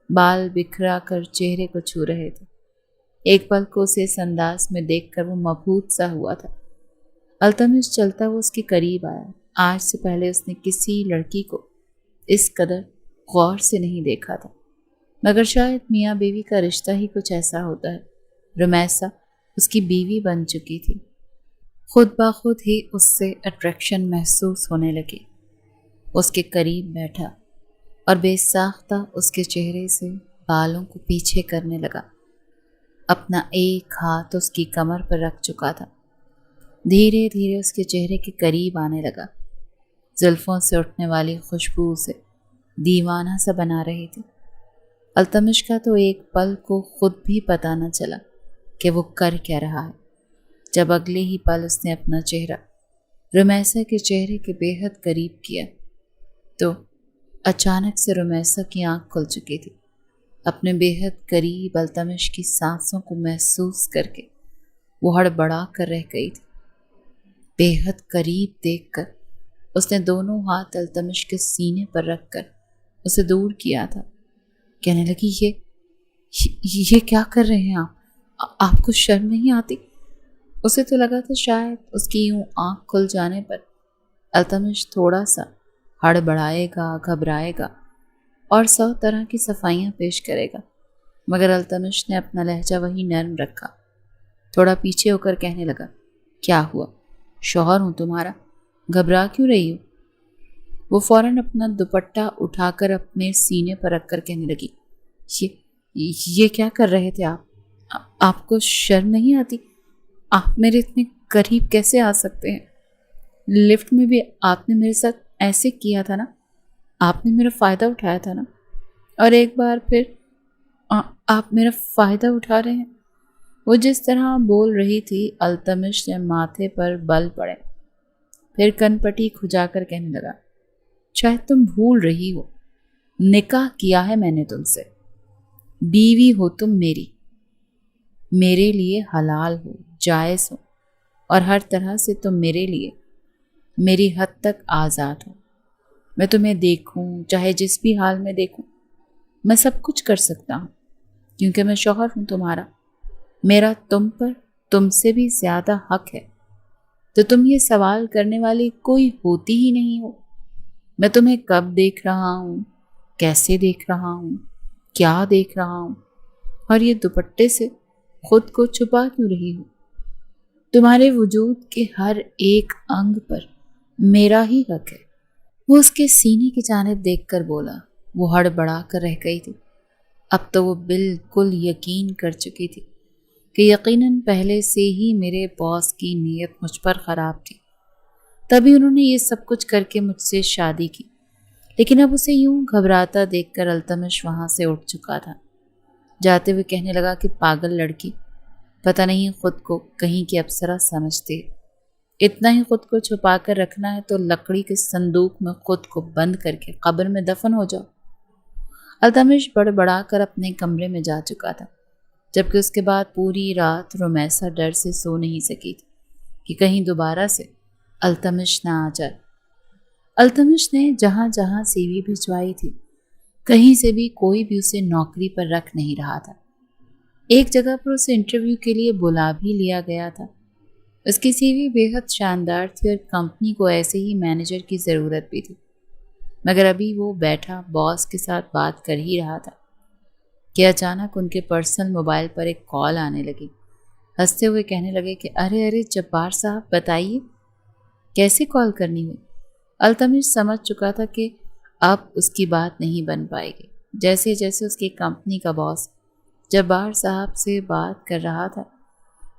بال بکھرا کر چہرے کو چھو رہے تھے۔ ایک پل کو اسے اس انداز میں دیکھ کر وہ مبہوت سا ہوا تھا۔ التمش چلتا وہ اس کے قریب آیا۔ آج سے پہلے اس نے کسی لڑکی کو اس قدر غور سے نہیں دیکھا تھا، مگر شاید میاں بیوی کا رشتہ ہی کچھ ایسا ہوتا ہے۔ رمیسا اس کی بیوی بن چکی تھی۔ خود بخود ہی اس سے اٹریکشن محسوس ہونے لگی۔ اس کے قریب بیٹھا اور بے ساختہ اس کے چہرے سے بالوں کو پیچھے کرنے لگا۔ اپنا ایک ہاتھ اس کی کمر پر رکھ چکا تھا، دھیرے دھیرے اس کے چہرے کے قریب آنے لگا، زلفوں سے اٹھنے والی خوشبو اسے دیوانہ سا بنا رہی تھی۔ التمش کا تو ایک پل کو خود بھی پتہ نہ چلا کہ وہ کر کیا رہا ہے، جب اگلے ہی پل اس نے اپنا چہرہ رمیسا کے چہرے کے بے حد قریب کیا تو اچانک سے رمیسا کی آنکھ کھل چکی تھی۔ اپنے بے حد قریب التمش کی سانسوں کو محسوس کر کے وہ ہڑبڑا کر رہ گئی تھی۔ بے حد قریب دیکھ کر اس نے دونوں ہاتھ التمش کے سینے پر رکھ کر اسے دور کیا تھا، کہنے لگی یہ کیا کر رہے ہیں آپ کو شرم نہیں آتی؟ اسے تو لگا تھا شاید اس کی یوں آنکھ کھل جانے پر التمش تھوڑا سا ہڑبڑائے گا، گھبرائے گا اور 100 طرح کی صفائیاں پیش کرے گا، مگر التمش نے اپنا لہجہ وہی نرم رکھا، تھوڑا پیچھے ہو کر کہنے لگا، کیا ہوا؟ شوہر ہوں تمہارا، گھبرا کیوں رہی ہو؟ وہ فوراً اپنا دوپٹہ اٹھا کر اپنے سینے پر رکھ کر کہنے لگی، یہ کیا کر رہے تھے آپ کو شرم نہیں آتی؟ آپ میرے اتنے قریب کیسے آ سکتے ہیں؟ لفٹ میں بھی آپ نے میرے ساتھ ایسے کیا تھا نا، آپ نے میرا فائدہ اٹھایا تھا نا، اور ایک بار پھر آپ میرا فائدہ اٹھا رہے ہیں۔ وہ جس طرح بول رہی تھی التمش نے ماتھے پر بل پڑے، پھر کن پٹی کھجا کر کہنے لگا، شاید تم بھول رہی ہو، نکاح کیا ہے میں نے تم سے، بیوی ہو تم میری، میرے لیے حلال ہو، جائز ہو، اور ہر طرح سے تم میرے لیے میری حد تک آزاد ہو۔ میں تمہیں دیکھوں چاہے جس بھی حال میں دیکھوں، میں سب کچھ کر سکتا ہوں، کیونکہ میں شوہر ہوں تمہارا، میرا تم پر تم سے بھی زیادہ حق ہے، تو تم یہ سوال کرنے والی کوئی ہوتی ہی نہیں ہو۔ میں تمہیں کب دیکھ رہا ہوں، کیسے دیکھ رہا ہوں، کیا دیکھ رہا ہوں، اور یہ دوپٹے سے خود کو چھپا کیوں رہی ہوں؟ تمہارے وجود کے ہر ایک انگ پر میرا ہی حق ہے۔ وہ اس کے سینے کی جانب دیکھ کر بولا۔ وہ ہڑبڑا کر رہ گئی تھی۔ اب تو وہ بالکل یقین کر چکی تھی کہ یقیناً پہلے سے ہی میرے باس کی نیت مجھ پر خراب تھی، تبھی انہوں نے یہ سب کچھ کر کے مجھ سے شادی کی۔ لیکن اب اسے یوں گھبراتا دیکھ کر التمش وہاں سے اٹھ چکا تھا، جاتے ہوئے کہنے لگا کہ پاگل لڑکی، پتہ نہیں خود کو کہیں کی اپسرا سمجھتے، اتنا ہی خود کو چھپا کر رکھنا ہے تو لکڑی کے صندوق میں خود کو بند کر کے قبر میں دفن ہو جاؤ۔ التمش بڑبڑا کر اپنے کمرے میں جا چکا تھا، جبکہ اس کے بعد پوری رات رمیسا ڈر سے سو نہیں سکی تھی کہ کہیں دوبارہ سے التمش نہ آ جائے۔ التمش نے جہاں جہاں سی وی بھجوائی تھی، کہیں سے بھی کوئی بھی اسے نوکری پر رکھ نہیں رہا تھا۔ ایک جگہ پر اسے انٹرویو کے لیے بلا بھی لیا گیا تھا۔ اس کی سی وی بے حد شاندار تھی اور کمپنی کو ایسے ہی مینیجر کی ضرورت بھی تھی، مگر ابھی وہ بیٹھا باس کے ساتھ بات کر ہی رہا تھا کہ اچانک ان کے پرسنل موبائل پر ایک کال آنے لگی۔ ہنستے ہوئے کہنے لگے کہ ارے جبار صاحب بتائیے کیسے کال کرنی ہوئی۔ التمش سمجھ چکا تھا کہ اب اس کی بات نہیں بن پائے گی۔ جیسے جیسے اس کی کمپنی کا باس جبار صاحب سے بات کر رہا تھا،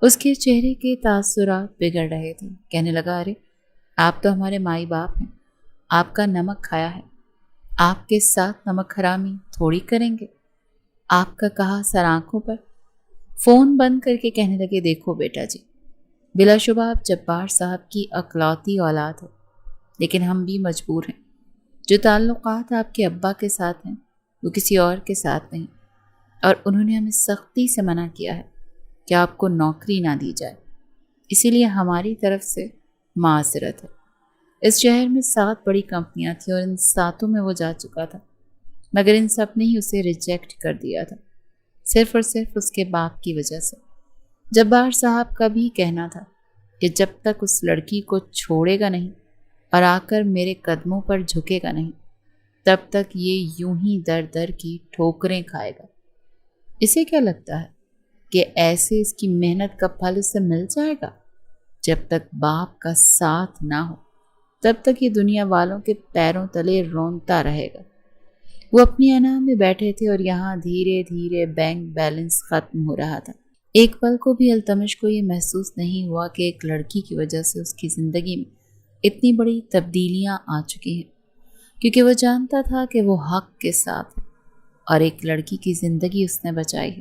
اس کے چہرے کے تاثرات بگڑ رہے تھے۔ کہنے لگا، ارے آپ تو ہمارے مائی باپ ہیں، آپ کا نمک کھایا ہے، آپ کے ساتھ نمک حرامی تھوڑی کریں گے۔ آپ کا کہا سر آنکھوں پر۔ فون بند کر کے کہنے لگے، دیکھو بیٹا جی، بلا شبہ آپ جبار صاحب کی اکلوتی اولاد ہو، لیکن ہم بھی مجبور ہیں۔ جو تعلقات آپ کے ابا کے ساتھ ہیں وہ کسی اور کے ساتھ نہیں، اور انہوں نے ہمیں سختی سے منع کیا ہے کہ آپ کو نوکری نہ دی جائے، اسی لیے ہماری طرف سے معذرت ہے۔ اس شہر میں 7 بڑی کمپنیاں تھیں اور ان 7 میں وہ جا چکا تھا، مگر ان سب نے ہی اسے ریجیکٹ کر دیا تھا، صرف اور صرف اس کے باپ کی وجہ سے۔ جبار صاحب کا بھی کہنا تھا کہ جب تک اس لڑکی کو چھوڑے گا نہیں اور آ کر میرے قدموں پر جھکے گا نہیں، تب تک یہ یوں ہی در در کی ٹھوکریں کھائے گا۔ اسے کیا لگتا ہے کہ ایسے اس کی محنت کا پھل اسے مل جائے گا؟ جب تک باپ کا ساتھ نہ ہو تب تک یہ دنیا والوں کے پیروں تلے رونتا رہے گا۔ وہ اپنی انا میں بیٹھے تھے اور یہاں دھیرے دھیرے بینک بیلنس ختم ہو رہا تھا۔ ایک پل کو بھی التمش کو یہ محسوس نہیں ہوا کہ ایک لڑکی کی وجہ سے اس کی زندگی میں اتنی بڑی تبدیلیاں آ چکی ہیں، کیونکہ وہ جانتا تھا کہ وہ حق کے ساتھ ہے اور ایک لڑکی کی زندگی اس نے بچائی ہے۔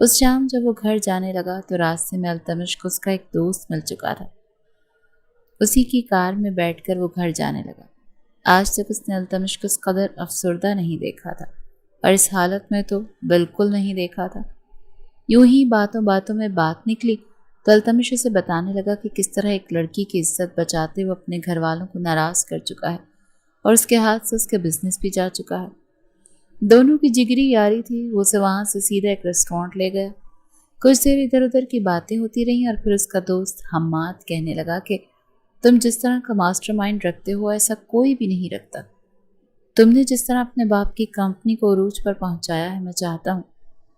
اس شام جب وہ گھر جانے لگا تو راستے میں التمش کو اس کا ایک دوست مل چکا تھا۔ اسی کی کار میں بیٹھ کر وہ گھر جانے لگا۔ آج تک اس نے التمش کو اس قدر افسردہ نہیں دیکھا تھا، اور اس حالت میں تو بالکل نہیں دیکھا تھا۔ یوں ہی باتوں باتوں میں بات نکلی تو التمش اسے بتانے لگا کہ کس طرح ایک لڑکی کی عزت بچاتے وہ اپنے گھر والوں کو ناراض کر چکا ہے، اور اس کے ہاتھ سے اس کا بزنس بھی جا چکا ہے۔ دونوں کی جگری یاری تھی۔ وہ اسے وہاں سے سیدھا ایک ریسٹورانٹ لے گیا۔ کچھ دیر ادھر ادھر کی باتیں ہوتی رہیں، اور پھر اس کا دوست حماد کہنے لگا کہ تم جس طرح کا ماسٹر مائنڈ رکھتے ہو ایسا کوئی بھی نہیں رکھتا۔ تم نے جس طرح اپنے باپ کی کمپنی کو عروج پر پہنچایا ہے، میں چاہتا ہوں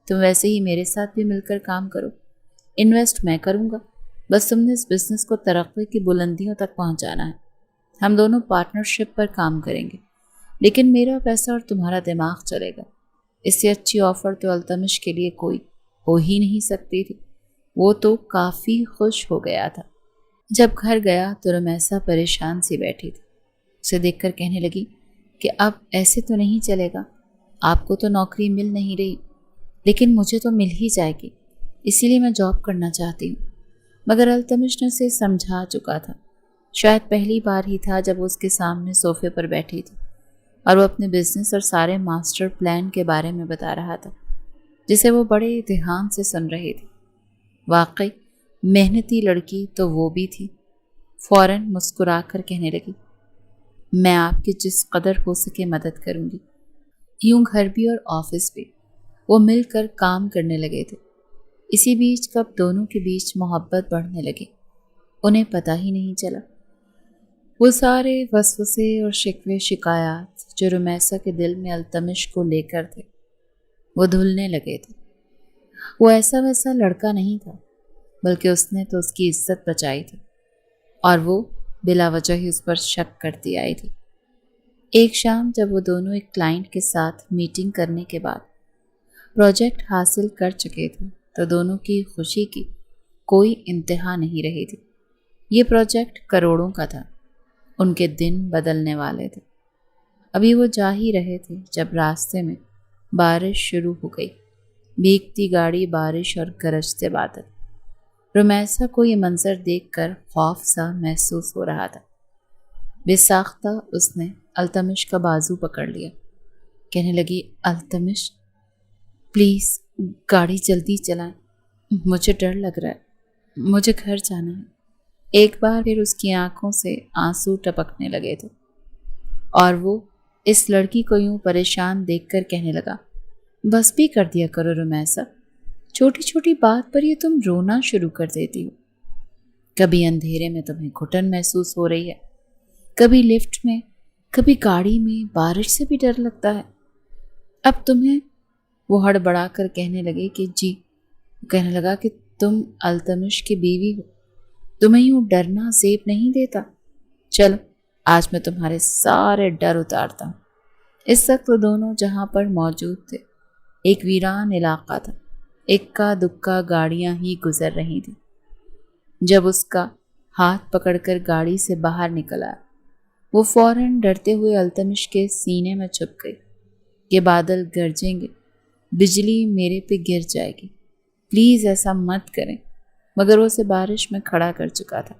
تم ویسے ہی میرے ساتھ بھی مل کر کام کرو۔ انویسٹ میں کروں گا، بس تم نے اس بزنس کو ترقی کی بلندیوں تک پہنچانا ہے۔ ہم دونوں پارٹنرشپ پر کام کریں گے، لیکن میرا پیسہ اور تمہارا دماغ چلے گا۔ اس سے اچھی آفر تو التمش کے لیے کوئی ہو ہی نہیں سکتی تھی۔ وہ تو کافی خوش ہو گیا تھا۔ جب گھر گیا تو رمیسا پریشان سی بیٹھی تھی۔ اسے دیکھ کر کہنے لگی کہ اب ایسے تو نہیں چلے گا، آپ کو تو نوکری مل نہیں رہی، لیکن مجھے تو مل ہی جائے گی، اسی لیے میں جاب کرنا چاہتی ہوں۔ مگر التمش نے اسے سمجھا چکا تھا۔ شاید پہلی بار ہی تھا جب وہ اس کے سامنے صوفے پر بیٹھی تھی اور وہ اپنے بزنس اور سارے ماسٹر پلان کے بارے میں بتا رہا تھا، جسے وہ بڑے دھیان سے سن رہی تھی۔ واقعی محنتی لڑکی تو وہ بھی تھی۔ فوراً مسکرا کر کہنے لگی، میں آپ کی جس قدر ہو سکے مدد کروں گی۔ یوں گھر بھی اور آفس بھی وہ مل کر کام کرنے لگے تھے۔ اسی بیچ کب دونوں کے بیچ محبت بڑھنے لگی، انہیں پتہ ہی نہیں چلا۔ وہ سارے وسوسے اور شکوے شکایات جو رمیسا کے دل میں التمش کو لے کر تھے، وہ دھلنے لگے تھے۔ وہ ایسا ویسا لڑکا نہیں تھا، بلکہ اس نے تو اس کی عزت بچائی تھی، اور وہ بلا وجہ ہی اس پر شک کرتی آئی تھی۔ ایک شام جب وہ دونوں ایک کلائنٹ کے ساتھ میٹنگ کرنے کے بعد پروجیکٹ حاصل کر چکے تھے تو دونوں کی خوشی کی کوئی انتہا نہیں رہی تھی۔ یہ پروجیکٹ کروڑوں کا تھا۔ ان کے دن بدلنے والے تھے۔ ابھی وہ جا ہی رہے تھے جب راستے میں بارش شروع ہو گئی۔ بھیگتی گاڑی، بارش اور گرجتے بادل۔ رمیسا کو یہ منظر دیکھ کر خوف سا محسوس ہو رہا تھا۔ بے ساختہ اس نے التمش کا بازو پکڑ لیا۔ کہنے لگی، التمش پلیز گاڑی جلدی چلائیں، مجھے ڈر لگ رہا ہے، مجھے گھر جانا ہے۔ ایک بار پھر اس کی آنکھوں سے آنسو ٹپکنے لگے تھے، اور وہ اس لڑکی کو یوں پریشان دیکھ کر کہنے لگا، بس بھی کر دیا کرو رمیسا، چھوٹی چھوٹی بات پر یہ تم رونا شروع کر دیتی ہو۔ کبھی اندھیرے میں تمہیں گھٹن محسوس ہو رہی ہے، کبھی لفٹ میں، کبھی گاڑی میں، بارش سے بھی ڈر لگتا ہے۔ اب تمہیں، وہ ہڑبڑا کر کہنے لگے کہ جی، کہنے لگا کہ تم التمش کی بیوی ہو، تمہیں یوں ڈرنا زیب نہیں دیتا۔ چلو آج میں تمہارے سارے ڈر اتارتا ہوں۔ اس وقت وہ دونوں جہاں پر موجود تھے ایک ویران علاقہ تھا۔ اکا دکا گاڑیاں ہی گزر رہی تھیں۔ جب اس کا ہاتھ پکڑ کر گاڑی سے باہر نکل آیا، وہ فوراً ڈرتے ہوئے التمش کے سینے میں چھپ گئی کہ بادل گرجیں گے، بجلی میرے پہ گر جائے گی، پلیز ایسا مت کریں۔ مگر وہ اسے بارش میں کھڑا کر چکا تھا۔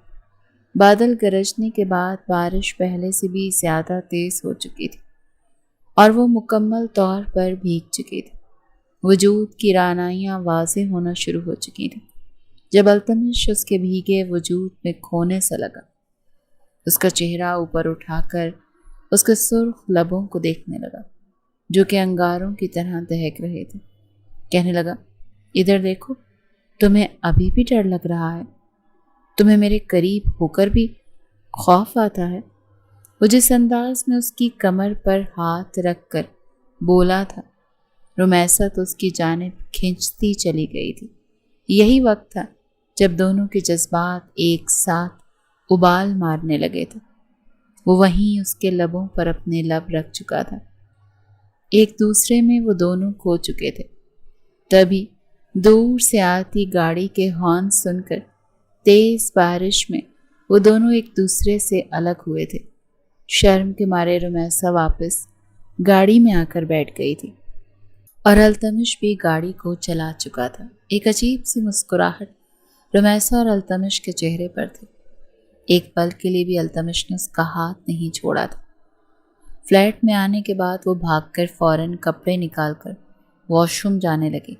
بادل گرجنے کے بعد بارش پہلے سے بھی زیادہ تیز ہو چکی تھی، اور وہ مکمل طور پر بھیگ چکی تھی۔ وجود کی رعنائیاں واضح ہونا شروع ہو چکی تھیں۔ جب التمش اس کے بھیگے وجود میں کھونے سا لگا، اس کا چہرہ اوپر اٹھا کر اس کے سرخ لبوں کو دیکھنے لگا جو کہ انگاروں کی طرح دہک رہے تھے۔ کہنے لگا، ادھر دیکھو، تمہیں ابھی بھی ڈر لگ رہا ہے؟ تمہیں میرے قریب ہو کر بھی خوف آتا ہے؟ وہ جس انداز میں اس کی کمر پر ہاتھ رکھ کر بولا تھا، رمیسا تو اس کی جانب کھینچتی چلی گئی تھی۔ یہی وقت تھا جب دونوں کے جذبات ایک ساتھ ابال مارنے لگے تھے۔ وہ وہیں اس کے لبوں پر اپنے لب رکھ چکا تھا۔ ایک دوسرے میں وہ دونوں کھو چکے تھے۔ تبھی دور سے آتی گاڑی کے ہارن سن کر تیز بارش میں وہ دونوں ایک دوسرے سے الگ ہوئے تھے۔ شرم کے مارے رمیسا واپس گاڑی میں آ کر بیٹھ گئی تھی اور التمش بھی گاڑی کو چلا چکا تھا۔ ایک عجیب سی مسکراہٹ رمیسا اور التمش کے چہرے پر تھی۔ ایک پل کے لیے بھی التمش نے اس کا ہاتھ نہیں چھوڑا تھا۔ فلیٹ میں آنے کے بعد وہ بھاگ کر فوراً کپڑے نکال کر واش روم جانے لگی۔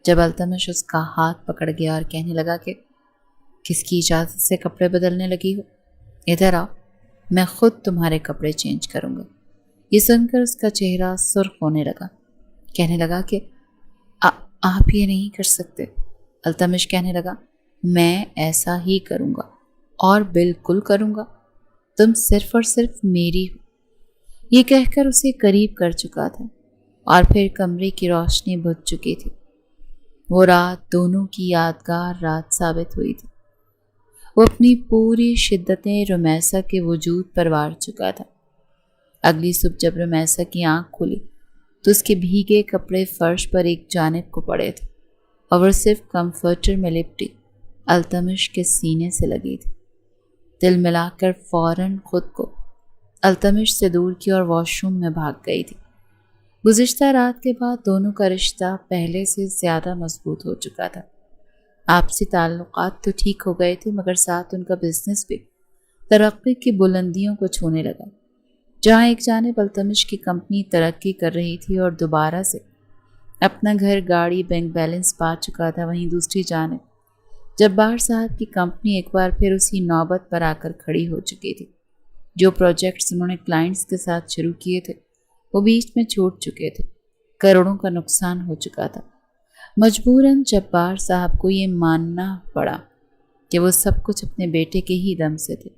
جب التمش اس کا ہاتھ پکڑ گیا اور کہنے لگا کہ کس کی اجازت سے کپڑے بدلنے لگی ہو؟ ادھر آؤ، میں خود تمہارے کپڑے چینج کروں گا۔ یہ سن کر اس کا چہرہ سرخ ہونے لگا۔ کہنے لگا کہ آپ یہ نہیں کر سکتے۔ التمش کہنے لگا میں ایسا ہی کروں گا اور بالکل کروں گا، تم صرف اور صرف میری ہو۔ یہ کہہ کر اسے قریب کر چکا تھا اور پھر کمرے کی روشنی بجھ چکی تھی۔ وہ رات دونوں کی یادگار رات ثابت ہوئی تھی۔ وہ اپنی پوری شدتیں رمیسا کے وجود پر وار چکا تھا۔ اگلی صبح جب رمیسا کی آنکھ کھلی تو اس کے بھیگے کپڑے فرش پر ایک جانب کو پڑے تھے اور وہ صرف کمفرٹر میں لپٹی التمش کے سینے سے لگی تھی۔ دل ملا کر فوراً خود کو التمش سے دور کی اور واش روم میں بھاگ گئی تھی۔ گزشتہ رات کے بعد دونوں کا رشتہ پہلے سے زیادہ مضبوط ہو چکا تھا۔ آپسی تعلقات تو ٹھیک ہو گئے تھے مگر ساتھ ان کا بزنس بھی ترقی کی بلندیوں کو چھونے لگا۔ جہاں ایک جانب التمش کی کمپنی ترقی کر رہی تھی اور دوبارہ سے اپنا گھر گاڑی بینک بیلنس پا چکا تھا، وہیں دوسری جانب جبار صاحب کی کمپنی ایک بار پھر اسی نوبت پر آ کر کھڑی ہو چکی تھی۔ جو پروجیکٹس انہوں نے کلائنٹس کے ساتھ شروع کیے تھے وہ بیچ میں چھوٹ چکے تھے۔ کروڑوں کا نقصان ہو چکا تھا۔ مجبوراً جبار صاحب کو یہ ماننا پڑا کہ وہ سب کچھ اپنے بیٹے کے ہی دم سے تھے۔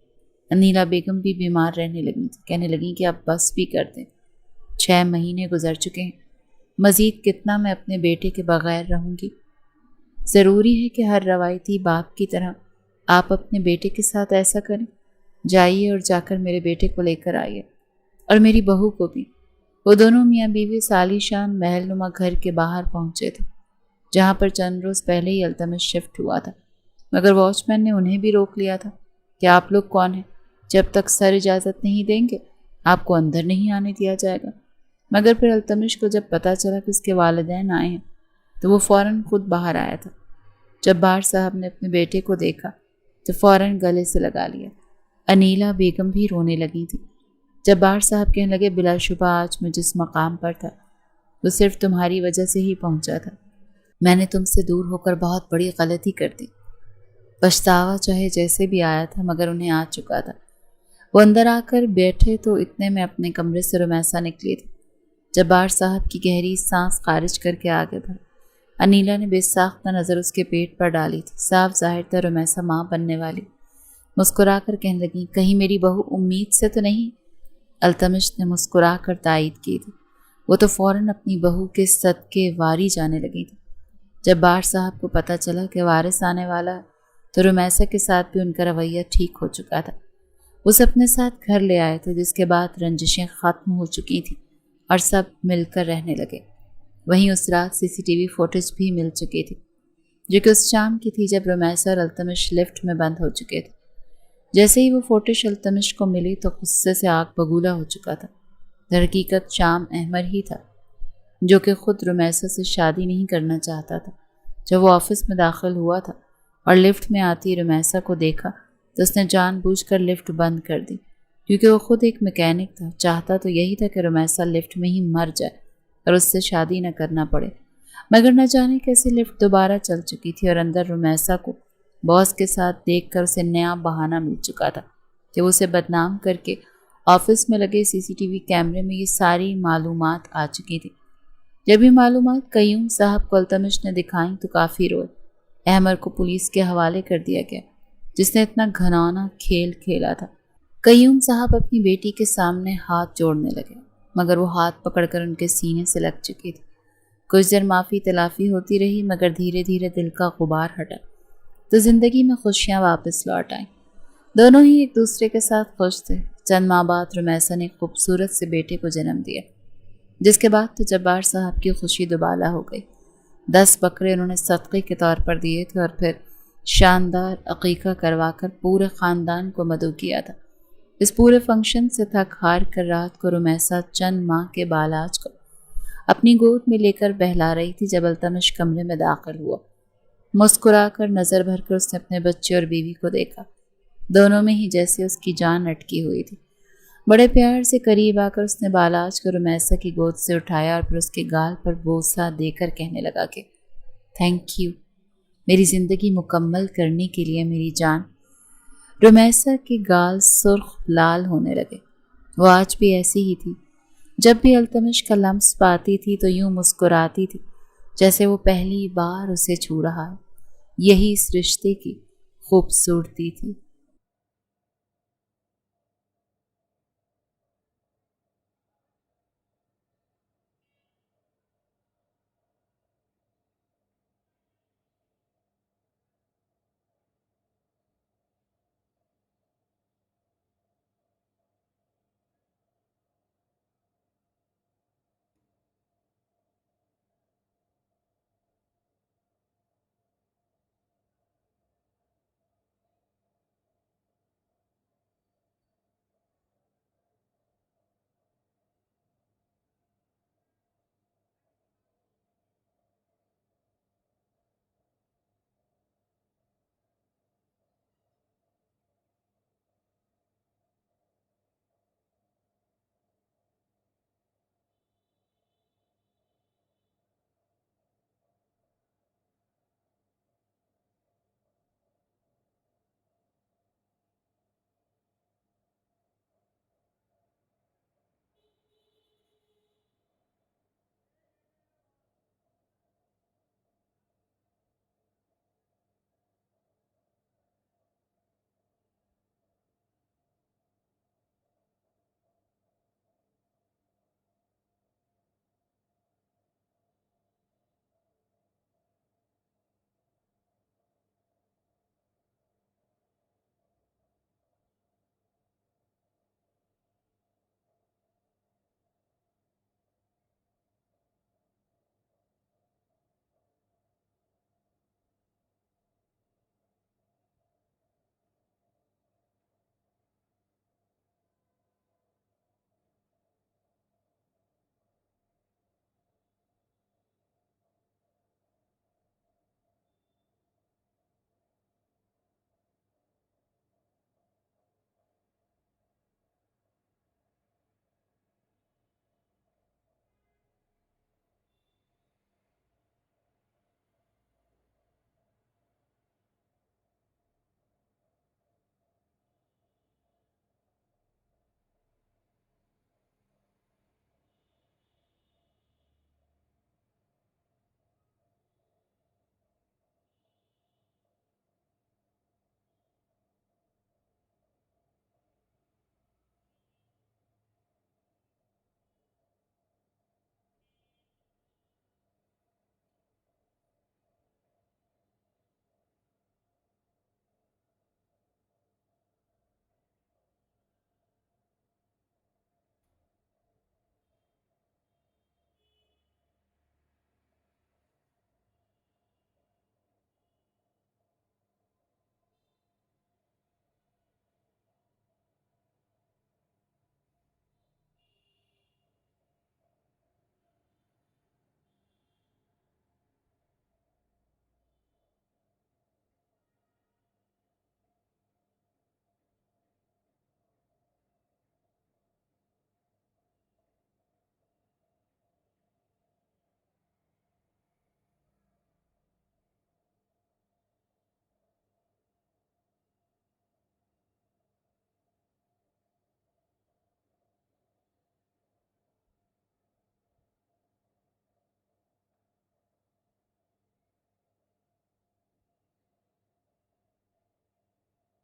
انیلا بیگم بھی بیمار رہنے لگی تھی، کہنے لگیں کہ اب بس بھی کر دیں، 6 مہینے گزر چکے ہیں، مزید کتنا میں اپنے بیٹے کے بغیر رہوں گی؟ ضروری ہے کہ ہر روایتی باپ کی طرح آپ اپنے بیٹے کے ساتھ ایسا کریں؟ جائیے اور جا کر میرے بیٹے کو لے کر آئیے اور میری بہو کو بھی۔ وہ دونوں میاں بیوی سالی شان محل نما گھر کے باہر پہنچے تھے جہاں پر چند روز پہلے ہی التمش شفٹ ہوا تھا، مگر واچ مین نے انہیں بھی روک لیا تھا کہ آپ لوگ کون ہیں؟ جب تک سر اجازت نہیں دیں گے آپ کو اندر نہیں آنے دیا جائے گا۔ مگر پھر التمش کو جب پتہ چلا کہ اس کے والدین آئے ہیں تو وہ فوراً خود باہر آیا تھا۔ جبار صاحب نے اپنے بیٹے کو دیکھا تو فوراً گلے سے لگا لیا۔ انیلا بیگم بھی رونے لگی تھی۔ جبار صاحب کہنے لگے بلا شبہ آج میں جس مقام پر تھا وہ صرف تمہاری وجہ سے ہی پہنچا تھا۔ میں نے تم سے دور ہو کر بہت بڑی غلطی کر دی۔ پچھتاوا چاہے جیسے بھی آیا تھا مگر انہیں آ چکا تھا۔ وہ اندر آ کر بیٹھے تو اتنے میں اپنے کمرے سے رمیسا نکلی تھی۔ جبار صاحب کی گہری سانس خارج کر کے آگے بڑھا۔ انیلا نے بے ساختہ نظر اس کے پیٹ پر ڈالی تھی۔ صاف ظاہر تھا رمیسا ماں بننے والی۔ مسکرا کر کہنے لگی کہیں میری بہو امید سے تو نہیں؟ التمش نے مسکرا کر تائید کی تھی۔ وہ تو فوراً اپنی بہو کے صدقے واری جانے لگی تھی۔ جبار صاحب کو پتہ چلا کہ وارث آنے والا ہے تو رمیسا کے ساتھ بھی ان کا رویہ ٹھیک ہو چکا تھا۔ اسے اپنے ساتھ گھر لے آئے تھے جس کے بعد رنجشیں ختم ہو چکی تھیں اور سب مل کر رہنے لگے۔ وہیں اس رات CCTV فوٹیج بھی مل چکی تھی جو کہ اس شام کی تھی جب رمیسا اور التمش لفٹ میں بند ہو چکے تھے۔ جیسے ہی وہ فوٹیج التمش کو ملی تو غصے سے آگ بگولا ہو چکا تھا۔ در حقیقت شام احمر ہی تھا جو کہ خود رمیسا سے شادی نہیں کرنا چاہتا تھا۔ جب وہ آفس میں داخل ہوا تھا اور لفٹ میں آتی رمیسا کو دیکھا تو اس نے جان بوجھ کر لفٹ بند کر دی کیونکہ وہ خود ایک میکینک تھا۔ چاہتا تو یہی تھا کہ رمیسا لفٹ میں ہی مر جائے اور اس سے شادی نہ کرنا پڑے، مگر نہ جانے کیسے لفٹ دوبارہ چل چکی تھی اور اندر رمیسا کو باس کے ساتھ دیکھ کر اسے نیا بہانہ مل چکا تھا کہ وہ اسے بدنام کر کے آفس میں لگے CCTV کیمرے میں یہ ساری معلومات آ چکی تھی۔ جب یہ معلومات قیوم صاحب کو التمش نے دکھائیں تو کافی روئے۔ احمر کو پولیس کے حوالے کر دیا گیا جس نے اتنا گھناؤنا کھیل کھیلا تھا۔ قیوم صاحب اپنی بیٹی کے سامنے ہاتھ جوڑنے لگے مگر وہ ہاتھ پکڑ کر ان کے سینے سے لگ چکی تھی۔ کچھ دیر معافی تلافی ہوتی رہی مگر دھیرے دھیرے دل کا غبار ہٹا تو زندگی میں خوشیاں واپس لوٹ آئیں۔ دونوں ہی ایک دوسرے کے ساتھ خوش تھے۔ چند ماہ بعد رمیسا نے خوبصورت سے بیٹے کو جنم دیا جس کے بعد تو جبار صاحب کی خوشی دوبالا ہو گئی۔ 10 بکرے انہوں نے صدقے کے طور پر دیے تھے اور پھر شاندار عقیقہ کروا کر پورے خاندان کو مدعو کیا تھا۔ اس پورے فنکشن سے تھک ہار کر رات کو رمیسا چند ماہ کے بالاج کو اپنی گود میں لے کر بہلا رہی تھی جب التمش کمرے میں داخل ہوا۔ مسکرا کر نظر بھر کر اس نے اپنے بچے اور بیوی کو دیکھا، دونوں میں ہی جیسے اس کی جان اٹکی ہوئی تھی۔ بڑے پیار سے قریب آ کر اس نے بالاج کو رمیسا کی گود سے اٹھایا اور پھر اس کے گال پر بوسہ دے کر کہنے لگا کہ تھینک یو میری زندگی مکمل کرنے کے لیے میری جان۔ رمیسا کے گال سرخ لال ہونے لگے۔ وہ آج بھی ایسی ہی تھی، جب بھی التمش کا لمس پاتی تھی تو یوں مسکراتی تھی جیسے وہ پہلی بار اسے چھو رہا ہے۔ یہی اس رشتے کی خوبصورتی تھی۔